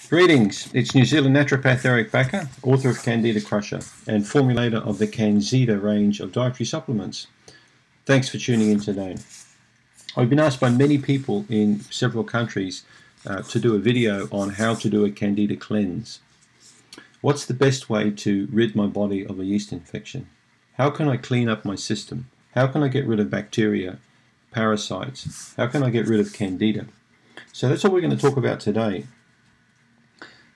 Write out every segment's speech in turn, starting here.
Greetings, it's New Zealand naturopath Eric, author of Candida Crusher and formulator of the Canxida range of dietary supplements. Thanks for tuning in today. I've been asked by many people in several countries to do a video on how to do a Candida cleanse. What's the best way to rid my body of a yeast infection? How can I clean up my system? How can I get rid of bacteria, parasites? How can I get rid of Candida? So that's what we're going to talk about today.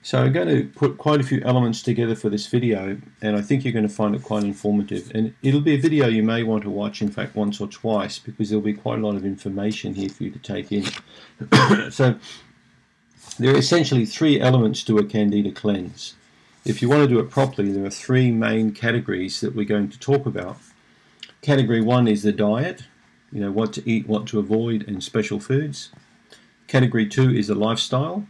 So I'm going to put quite a few elements together for this video, and I think you're going to find it quite informative. And it'll be a video you may want to watch, in fact, once or twice, because there'll be quite a lot of information here for you to take in. So there are essentially three elements to a Candida cleanse. If you want to do it properly, there are three main categories that we're going to talk about. Category one is the diet, what to eat, what to avoid, and special foods. Category two is the lifestyle.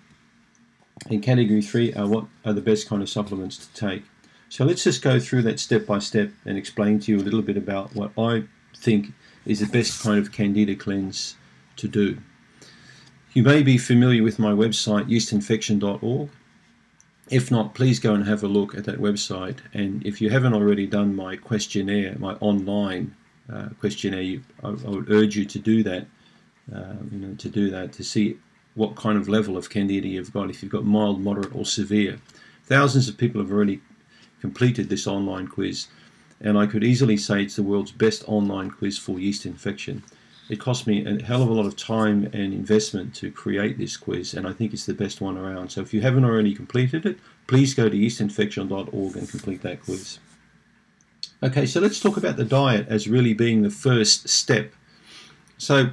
And category three are what are the best kind of supplements to take. So let's just go through that step by step and explain to you a little bit about what I think is the best kind of Candida cleanse to do. You may be familiar with my website, yeastinfection.org. If not, please go and have a look at that website. And if you haven't already done my questionnaire, my online questionnaire, I would urge you to do that. To see what kind of level of Candida you've got, if you've got mild, moderate or severe. Thousands of people have already completed this online quiz, and I could easily say it's the world's best online quiz for yeast infection. It cost me a hell of a lot of time and investment to create this quiz, and I think it's the best one around. So if you haven't already completed it, please go to yeastinfection.org and complete that quiz. Okay, so let's talk about the diet as really being the first step. So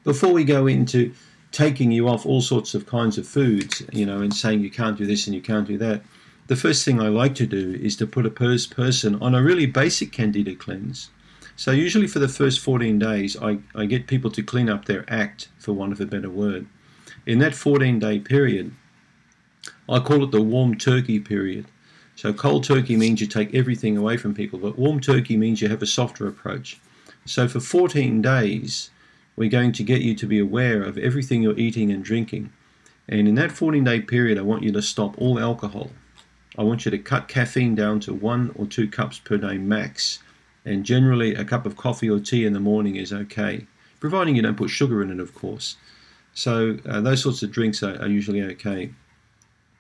before we go into taking you off all sorts of kinds of foods, and saying you can't do this and you can't do that, the first thing I like to do is to put a person on a really basic Candida cleanse. So usually for the first 14 days, I get people to clean up their act, for want of a better word. In that 14-day period, I call it the warm turkey period. So cold turkey means you take everything away from people, but warm turkey means you have a softer approach. So for 14 days, we're going to get you to be aware of everything you're eating and drinking. And in that 14-day period, I want you to stop all alcohol. I want you to cut caffeine down to 1 or 2 cups per day max. And generally, a cup of coffee or tea in the morning is okay, providing you don't put sugar in it, of course. So those sorts of drinks are usually okay.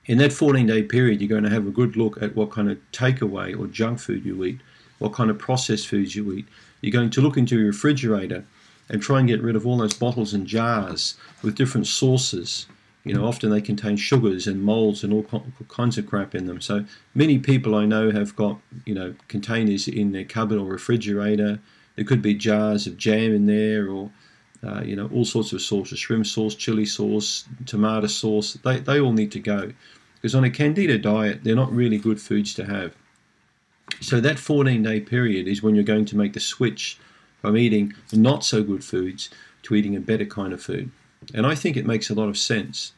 In that 14-day period, you're going to have a good look at what kind of takeaway or junk food you eat, what kind of processed foods you eat. You're going to look into your refrigerator and try and get rid of all those bottles and jars with different sauces. Often they contain sugars and molds and all kinds of crap in them. So many people I know have got, containers in their cupboard or refrigerator. There could be jars of jam in there, or, all sorts of sauces, shrimp sauce, chili sauce, tomato sauce. They all need to go, because on a Candida diet, they're not really good foods to have. So that 14-day period is when you're going to make the switch from eating not so good foods to eating a better kind of food. And I think it makes a lot of sense.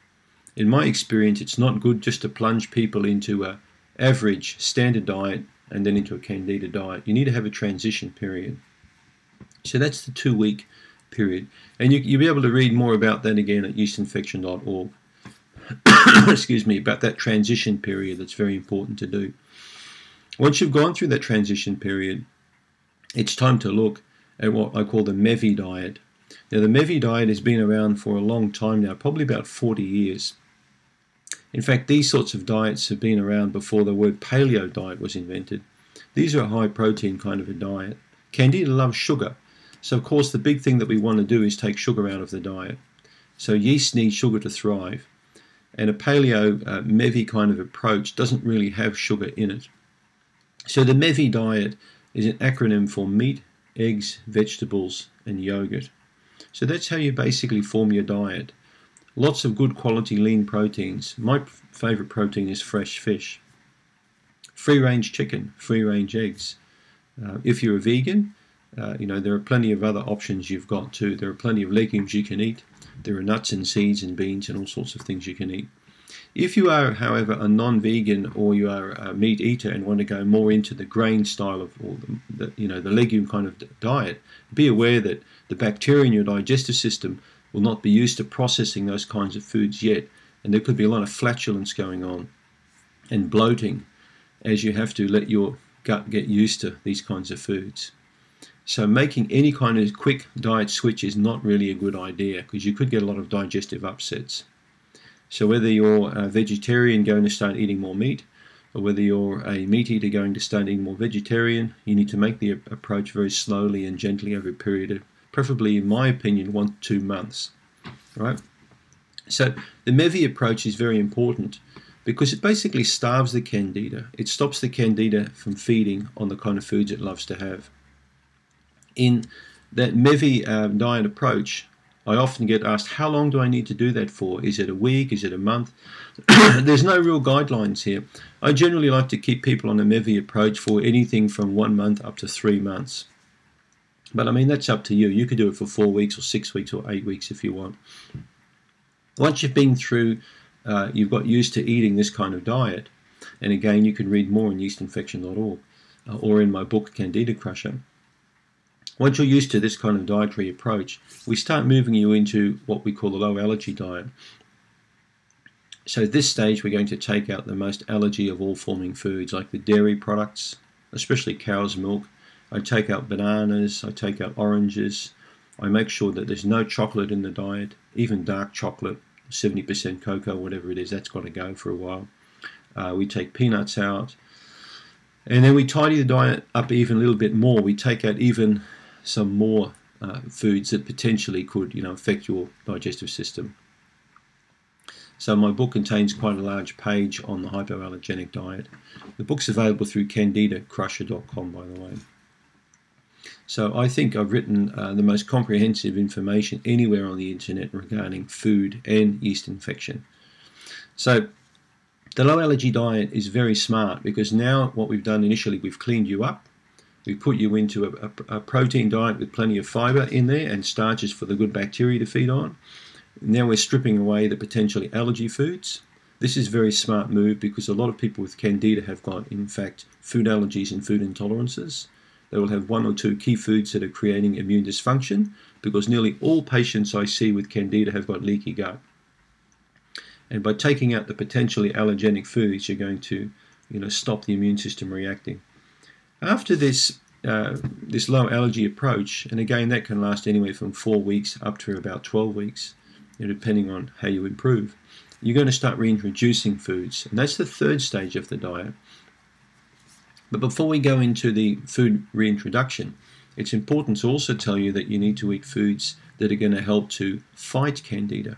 In my experience, it's not good just to plunge people into a average standard diet and then into a Candida diet. You need to have a transition period. So that's the 2-week period. And you'll be able to read more about that again at yeastinfection.org. Excuse me, about that transition period that's very important to do. Once you've gone through that transition period, it's time to look at what I call the Mevy Diet. Now, the Mevy Diet has been around for a long time now, probably about 40 years. In fact, these sorts of diets have been around before the word paleo diet was invented. These are a high-protein kind of a diet. Candida loves sugar, so of course the big thing that we want to do is take sugar out of the diet. So yeast needs sugar to thrive, and a paleo Mevy kind of approach doesn't really have sugar in it. So the Mevy Diet is an acronym for meat, eggs, vegetables, and yogurt. So that's how you basically form your diet. Lots of good quality lean proteins. My favorite protein is fresh fish. Free-range chicken, free-range eggs. If you're a vegan, there are plenty of other options you've got too. There are plenty of legumes you can eat. There are nuts and seeds and beans and all sorts of things you can eat. If you are, however, a non-vegan, or you are a meat eater and want to go more into the grain style of, or the legume kind of diet, be aware that the bacteria in your digestive system will not be used to processing those kinds of foods yet, and there could be a lot of flatulence going on and bloating as you have to let your gut get used to these kinds of foods. So making any kind of quick diet switch is not really a good idea, because you could get a lot of digestive upsets. So whether you're a vegetarian going to start eating more meat, or whether you're a meat eater going to start eating more vegetarian, you need to make the approach very slowly and gently over a period of, preferably in my opinion, 1 to 2 months. Right? So the Mevy approach is very important because it basically starves the Candida. It stops the Candida from feeding on the kind of foods it loves to have. In that Mevy diet approach, I often get asked, how long do I need to do that for? Is it a week? Is it a month? There's no real guidelines here. I generally like to keep people on a Mevy approach for anything from 1 month up to 3 months. But I mean, that's up to you. You could do it for 4 weeks or 6 weeks or 8 weeks if you want. Once you've been through, you've got used to eating this kind of diet, and again, you can read more on yeastinfection.org or in my book, Candida Crusher. Once you're used to this kind of dietary approach, we start moving you into what we call the low allergy diet. So at this stage, we're going to take out the most allergy of all forming foods, like the dairy products, especially cow's milk. I take out bananas, I take out oranges. I make sure that there's no chocolate in the diet, even dark chocolate, 70% cocoa, whatever it is, that's got to go for a while. We take peanuts out. And then we tidy the diet up even a little bit more. We take out even some more foods that potentially could, affect your digestive system. So my book contains quite a large page on the hypoallergenic diet. The book's available through CandidaCrusher.com, by the way. So I think I've written the most comprehensive information anywhere on the internet regarding food and yeast infection. So the low allergy diet is very smart, because now what we've done initially, we've cleaned you up. We put you into a protein diet with plenty of fiber in there and starches for the good bacteria to feed on. Now we're stripping away the potentially allergy foods. This is a very smart move, because a lot of people with Candida have got, in fact, food allergies and food intolerances. They will have 1 or 2 key foods that are creating immune dysfunction, because nearly all patients I see with Candida have got leaky gut. And by taking out the potentially allergenic foods, you're going to, stop the immune system reacting. After this low allergy approach, and again that can last anywhere from 4 weeks up to about 12 weeks, depending on how you improve, you're going to start reintroducing foods, and that's the third stage of the diet. But before we go into the food reintroduction, it's important to also tell you that you need to eat foods that are going to help to fight Candida.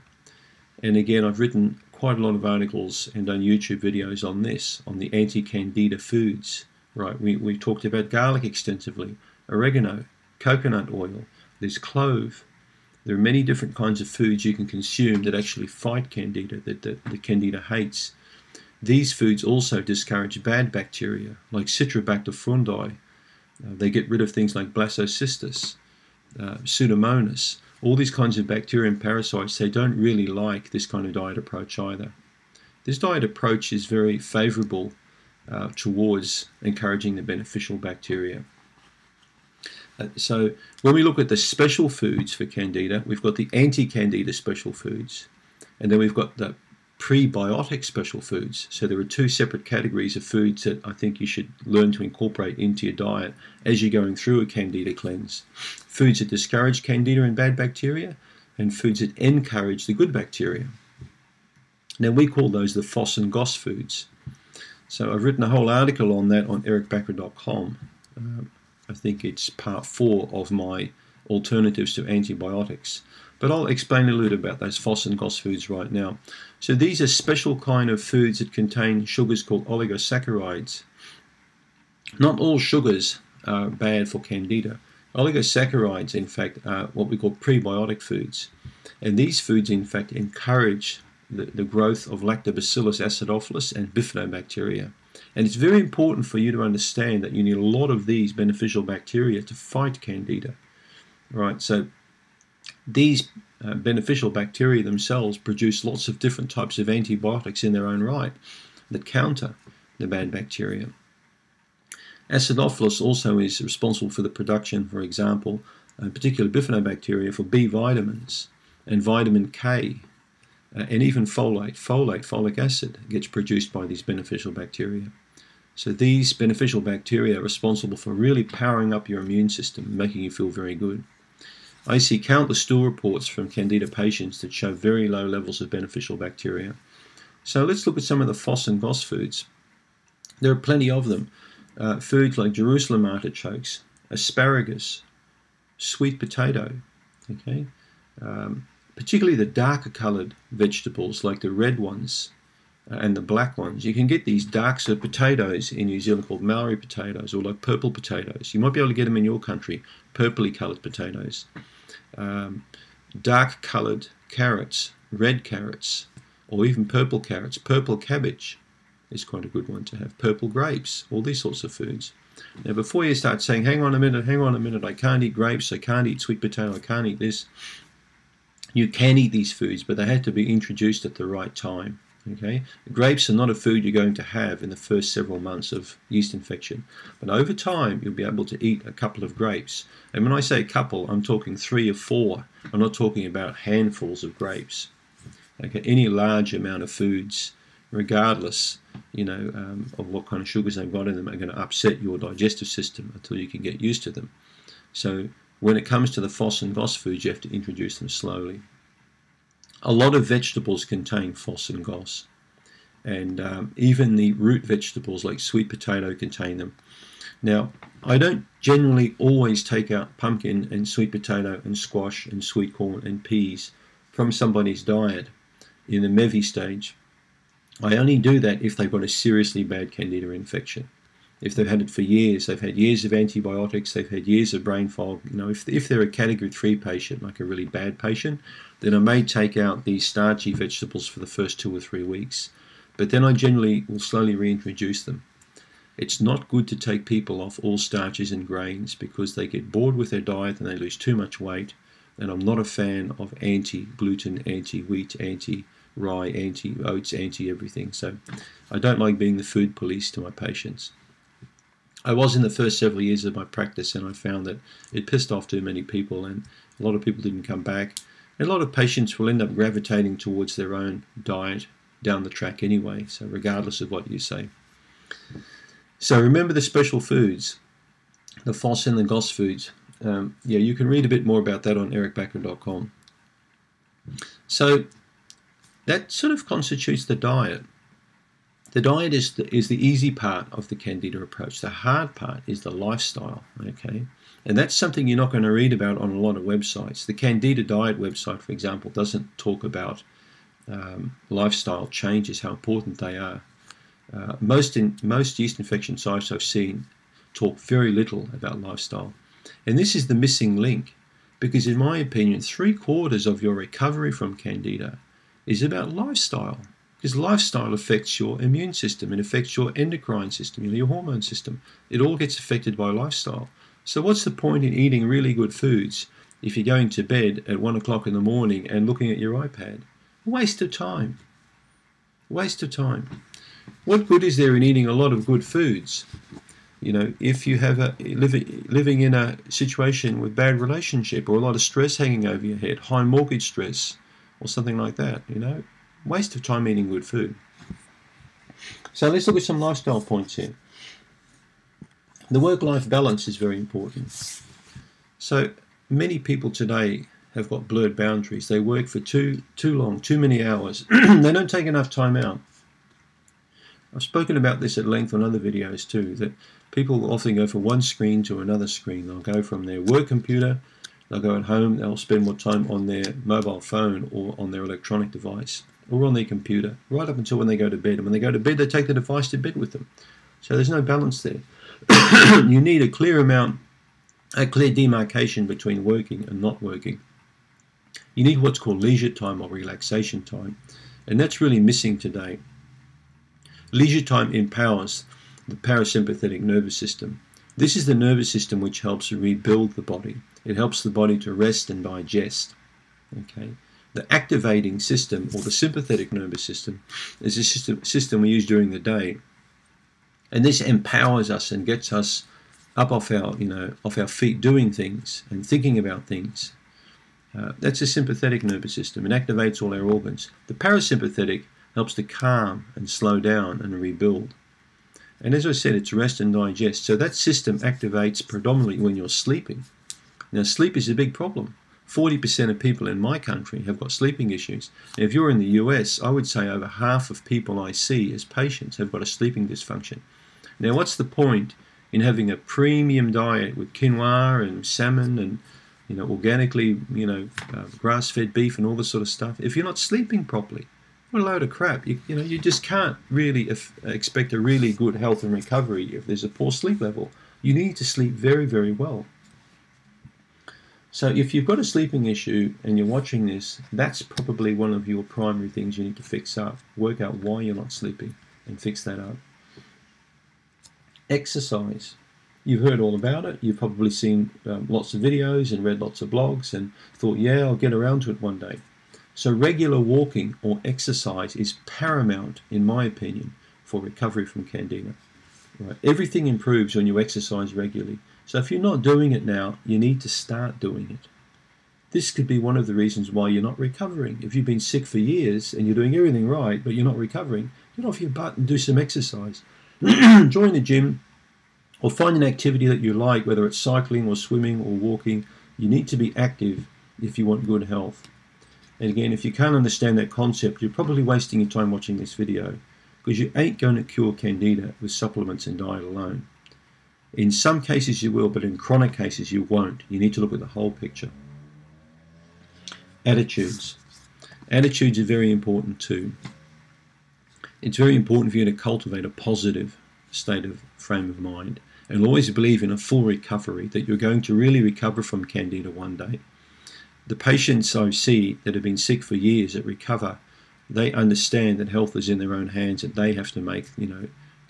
And again, I've written quite a lot of articles and done YouTube videos on this, on the anti-Candida foods. Right, we've talked about garlic extensively, oregano, coconut oil, there's clove. There are many different kinds of foods you can consume that actually fight Candida, that the Candida hates. These foods also discourage bad bacteria, like Citrobacter frundi. They get rid of things like Blastocystis, Pseudomonas. All these kinds of bacteria and parasites, they don't really like this kind of diet approach either. This diet approach is very favorable towards encouraging the beneficial bacteria. So when we look at the special foods for Candida, we've got the anti-Candida special foods, and then we've got the prebiotic special foods. So there are 2 separate categories of foods that I think you should learn to incorporate into your diet as you're going through a Candida cleanse. Foods that discourage Candida and bad bacteria, and foods that encourage the good bacteria. Now we call those the FOS and GOS foods. So I've written a whole article on that on ericbacker.com. I think it's part 4 of my alternatives to antibiotics. But I'll explain a little about those FOS and GOS foods right now. So these are special kind of foods that contain sugars called oligosaccharides. Not all sugars are bad for Candida. Oligosaccharides, in fact, are what we call prebiotic foods. And these foods, in fact, encourage the growth of Lactobacillus acidophilus and bifidobacteria. And it's very important for you to understand that you need a lot of these beneficial bacteria to fight Candida. Right, so these beneficial bacteria themselves produce lots of different types of antibiotics in their own right that counter the bad bacteria. Acidophilus also is responsible for the production, for example, particular bifidobacteria for B vitamins and vitamin K. and even folic acid, gets produced by these beneficial bacteria. So these beneficial bacteria are responsible for really powering up your immune system, making you feel very good. I see countless stool reports from Candida patients that show very low levels of beneficial bacteria. So let's look at some of the FOS and GOS foods. There are plenty of them. Foods like Jerusalem artichokes, asparagus, sweet potato, okay? Particularly the darker coloured vegetables like the red ones and the black ones. You can get these dark sort of potatoes in New Zealand called Maori potatoes, or like purple potatoes. You might be able to get them in your country, purpley coloured potatoes. Dark coloured carrots, red carrots, or even purple carrots. Purple cabbage is quite a good one to have. Purple grapes, all these sorts of foods. Now before you start saying, hang on a minute, I can't eat grapes, I can't eat sweet potato, I can't eat this. You can eat these foods, but they have to be introduced at the right time. Okay, grapes are not a food you're going to have in the first several months of yeast infection, but over time you'll be able to eat a couple of grapes. And when I say a couple, I'm talking 3 or 4. I'm not talking about handfuls of grapes. Okay, any large amount of foods, regardless, of what kind of sugars they've got in them, are going to upset your digestive system until you can get used to them. So when it comes to the FOS and GOS foods, you have to introduce them slowly. A lot of vegetables contain FOS and GOS, and even the root vegetables like sweet potato contain them. Now, I don't generally always take out pumpkin and sweet potato and squash and sweet corn and peas from somebody's diet in the Mevy stage. I only do that if they've got a seriously bad Candida infection. If they've had it for years, they've had years of antibiotics, they've had years of brain fog. If they're a category 3 patient, like a really bad patient, then I may take out these starchy vegetables for the first 2 or 3 weeks. But then I generally will slowly reintroduce them. It's not good to take people off all starches and grains because they get bored with their diet and they lose too much weight. And I'm not a fan of anti-gluten, anti-wheat, anti-rye, anti-oats, anti-everything. So I don't like being the food police to my patients. I was in the first several years of my practice, and I found that it pissed off too many people, and a lot of people didn't come back. And a lot of patients will end up gravitating towards their own diet down the track anyway, so regardless of what you say. So remember the special foods, the FOS and the GOS foods. You can read a bit more about that on ericbacker.com. So that sort of constitutes the diet. The diet is the easy part of the Candida approach. The hard part is the lifestyle, okay? And that's something you're not going to read about on a lot of websites. The Candida Diet website, for example, doesn't talk about lifestyle changes, how important they are. Most yeast infection sites I've seen talk very little about lifestyle. And this is the missing link, because in my opinion, 3/4 of your recovery from Candida is about lifestyle. Because lifestyle affects your immune system, it affects your endocrine system, your hormone system. It all gets affected by lifestyle. So what's the point in eating really good foods if you're going to bed at 1 o'clock in the morning and looking at your iPad? Waste of time. Waste of time. What good is there in eating a lot of good foods? If you have living in a situation with bad relationship or a lot of stress hanging over your head, high mortgage stress or something like that, waste of time eating good food. So let's look at some lifestyle points here. The work-life balance is very important. So many people today have got blurred boundaries. They work for too long, too many hours. They don't take enough time out. I've spoken about this at length on other videos too, that people often go from one screen to another screen. They'll go from their work computer, they'll go at home, they'll spend more time on their mobile phone or on their electronic device or on their computer, right up until when they go to bed. And when they go to bed, they take the device to bed with them. So there's no balance there. You need a clear demarcation between working and not working. You need what's called leisure time or relaxation time, and that's really missing today. Leisure time empowers the parasympathetic nervous system. This is the nervous system which helps rebuild the body. It helps the body to rest and digest. Okay. The activating system, or the sympathetic nervous system, is a system we use during the day, and this empowers us and gets us up off our feet, doing things and thinking about things. That's the sympathetic nervous system. It activates all our organs. The parasympathetic helps to calm and slow down and rebuild. And as I said, it's rest and digest. So that system activates predominantly when you're sleeping. Now, sleep is a big problem. 40% of people in my country have got sleeping issues. And if you're in the US, I would say over half of people I see as patients have got a sleeping dysfunction. Now, what's the point in having a premium diet with quinoa and salmon and organically, grass-fed beef and all this sort of stuff, if you're not sleeping properly? What a load of crap. You just can't really expect a really good health and recovery if there's a poor sleep level. You need to sleep very, very well. So if you've got a sleeping issue and you're watching this, that's probably one of your primary things you need to fix up. Work out why you're not sleeping and fix that up. Exercise. You've heard all about it. You've probably seen lots of videos and read lots of blogs and thought, yeah, I'll get around to it one day. So regular walking or exercise is paramount, in my opinion, for recovery from Candida. Right? Everything improves when you exercise regularly. So if you're not doing it now, you need to start doing it. This could be one of the reasons why you're not recovering. If you've been sick for years and you're doing everything right, but you're not recovering, get off your butt and do some exercise. Join the gym or find an activity that you like, whether it's cycling or swimming or walking. You need to be active if you want good health. And again, if you can't understand that concept, you're probably wasting your time watching this video, because you ain't going to cure Candida with supplements and diet alone. In some cases you will, but in chronic cases you won't. You need to look at the whole picture. Attitudes. Attitudes are very important too. It's very important for you to cultivate a positive state of frame of mind and always believe in a full recovery, that you're going to really recover from Candida one day. The patients I see that have been sick for years that recover, they understand that health is in their own hands, that they have to make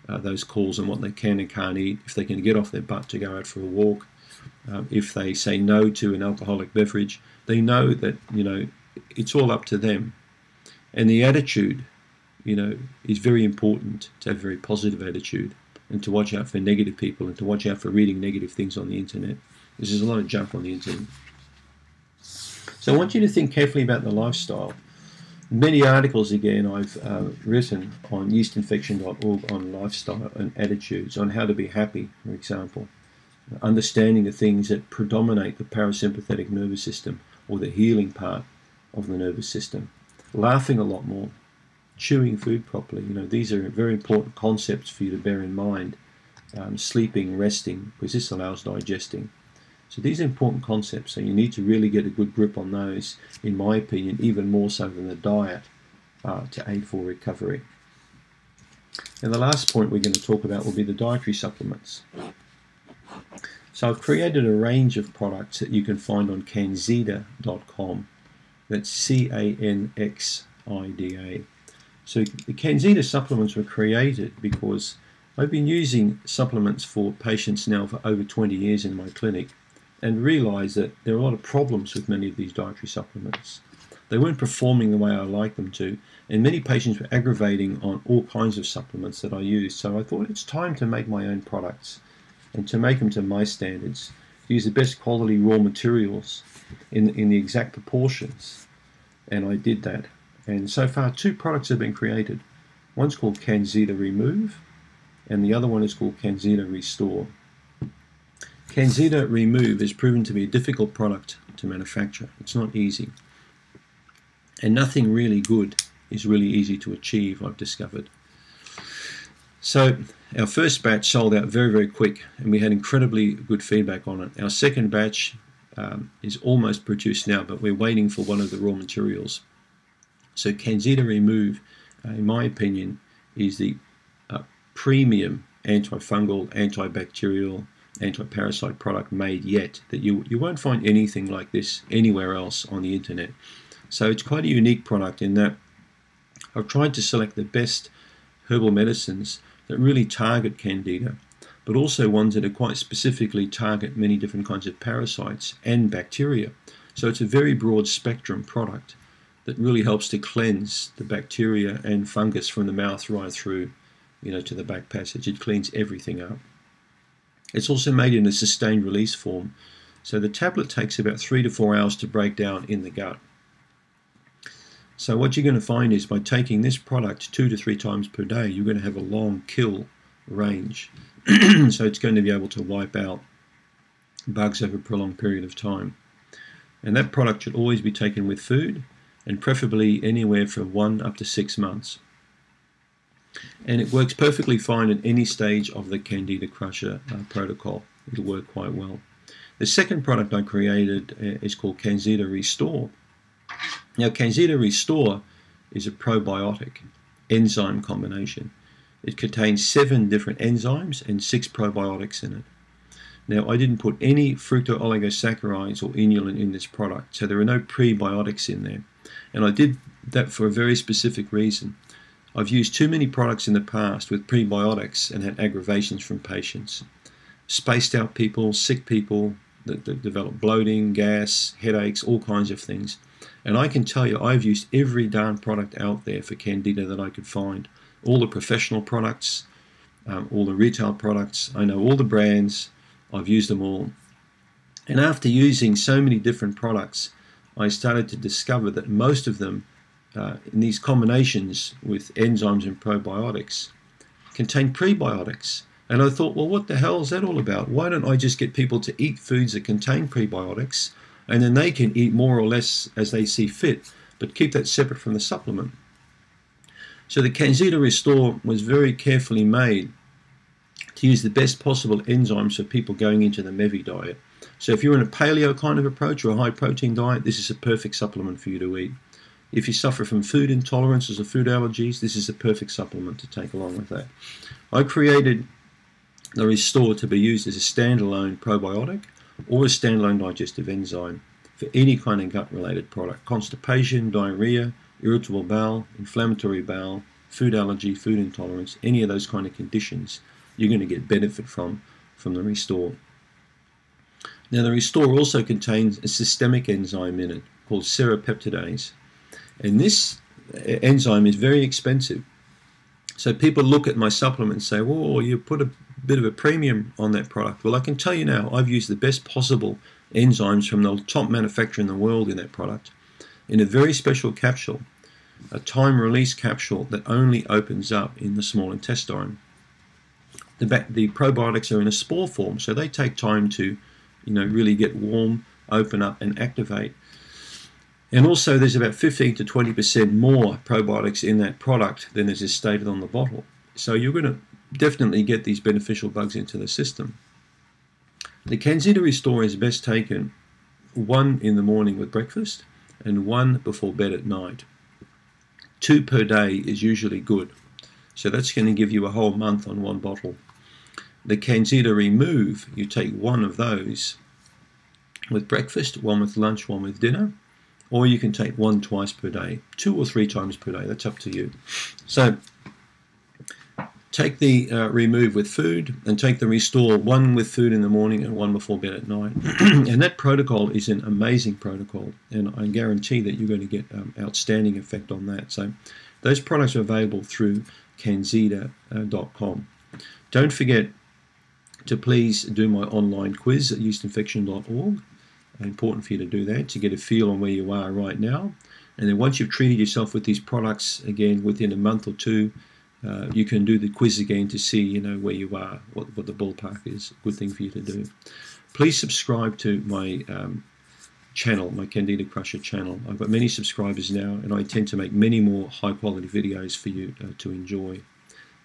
those calls on what they can and can't eat, if they can get off their butt to go out for a walk, if they say no to an alcoholic beverage. They know that it's all up to them. And the attitude is very important, to have a very positive attitude and to watch out for negative people and to watch out for reading negative things on the internet. There's a lot of junk on the internet. So I want you to think carefully about the lifestyle. Many articles, again, I've written on yeastinfection.org on lifestyle and attitudes, on how to be happy, for example. Understanding the things that predominate the parasympathetic nervous system, or the healing part of the nervous system. Laughing a lot more. Chewing food properly. These are very important concepts for you to bear in mind. Sleeping, resting, because this allows digesting. So these are important concepts, so you need to really get a good grip on those, in my opinion, even more so than the diet, to aid for recovery. And the last point we're going to talk about will be the dietary supplements. So I've created a range of products that you can find on Canxida.com. That's C-A-N-X-I-D-A. So the Canxida supplements were created because I've been using supplements for patients now for over 20 years in my clinic, and realised that there are a lot of problems with many of these dietary supplements. They weren't performing the way I like them to, and many patients were aggravating on all kinds of supplements that I used. So I thought it's time to make my own products and to make them to my standards, to use the best quality raw materials in the exact proportions. And I did that. And so far 2 products have been created. One's called Canxida Remove, and the other one is called Canxida Restore. Canxida Remove is proven to be a difficult product to manufacture. It's not easy. And nothing really good is really easy to achieve, I've discovered. So our first batch sold out very, very quick, and we had incredibly good feedback on it. Our second batch is almost produced now, but we're waiting for one of the raw materials. So Canxida Remove, in my opinion, is the premium antifungal, antibacterial, anti-parasite product made yet. That you won't find anything like this anywhere else on the internet. So it's quite a unique product in that I've tried to select the best herbal medicines that really target Candida, but also ones that are quite specifically target many different kinds of parasites and bacteria. So it's a very broad spectrum product that really helps to cleanse the bacteria and fungus from the mouth right through, to the back passage. It cleans everything up. It's also made in a sustained release form, So the tablet takes about 3 to 4 hours to break down in the gut. So what you're going to find is by taking this product 2 to 3 times per day, you're going to have a long kill range. So it's going to be able to wipe out bugs over a prolonged period of time. And that product should always be taken with food, and preferably anywhere from 1 up to 6 months. And it works perfectly fine at any stage of the Candida crusher protocol. It'll work quite well. The second product I created is called Canxida Restore. Now, Canxida Restore is a probiotic enzyme combination. It contains 7 different enzymes and 6 probiotics in it. Now, I didn't put any fructooligosaccharides or inulin in this product, so there are no prebiotics in there. And I did that for a very specific reason. I've used too many products in the past with prebiotics and had aggravations from patients. Spaced out people, sick people that develop bloating, gas, headaches, all kinds of things. And I can tell you, I've used every darn product out there for Candida that I could find. All the professional products, all the retail products. I know all the brands. I've used them all. And after using so many different products, I started to discover that most of them, in these combinations with enzymes and probiotics, contain prebiotics. And I thought, well, what the hell is that all about? Why don't I just get people to eat foods that contain prebiotics, and then they can eat more or less as they see fit, but keep that separate from the supplement. So the Canxida Restore was very carefully made to use the best possible enzymes for people going into the Mevy diet. So if you're in a paleo kind of approach or a high protein diet, this is a perfect supplement for you to eat. If you suffer from food intolerances or food allergies, this is a perfect supplement to take along with that. I created the Restore to be used as a standalone probiotic or a standalone digestive enzyme for any kind of gut-related product. Constipation, diarrhea, irritable bowel, inflammatory bowel, food allergy, food intolerance, any of those kind of conditions, you're going to get benefit from the Restore. Now, the Restore also contains a systemic enzyme in it called serrapeptidase. And this enzyme is very expensive. So people look at my supplement and say, whoa, you put a bit of a premium on that product. Well, I can tell you now, I've used the best possible enzymes from the top manufacturer in the world in that product, in a very special capsule, a time-release capsule that only opens up in the small intestine. The probiotics are in a spore form, so they take time to, really get warm, open up, and activate. And also, there's about 15 to 20% more probiotics in that product than is stated on the bottle. So you're going to definitely get these beneficial bugs into the system. The Canxida Restore is best taken 1 in the morning with breakfast and 1 before bed at night. 2 per day is usually good. So that's going to give you a whole month on 1 bottle. The Canxida Remove, you take 1 of those with breakfast, 1 with lunch, 1 with dinner. Or you can take 1 twice per day, 2 or 3 times per day. That's up to you. So take the Remove with food and take the Restore 1 with food in the morning and 1 before bed at night. And that protocol is an amazing protocol, and I guarantee that you're going to get outstanding effect on that. So those products are available through Canxida.com. Don't forget to please do my online quiz at yeastinfection.org. Important for you to do that, to get a feel on where you are right now. And then once you've treated yourself with these products, again, within a month or 2, you can do the quiz again to see, where you are, what the ballpark is. Good thing for you to do. Please subscribe to my channel, my Candida Crusher channel. I've got many subscribers now, and I intend to make many more high-quality videos for you to enjoy.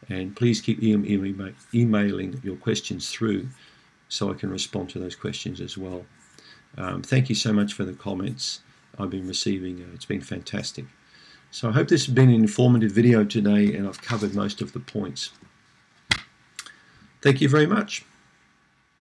And please keep emailing your questions through so I can respond to those questions as well. Thank you so much for the comments I've been receiving. It's been fantastic. So I hope this has been an informative video today, and I've covered most of the points. Thank you very much.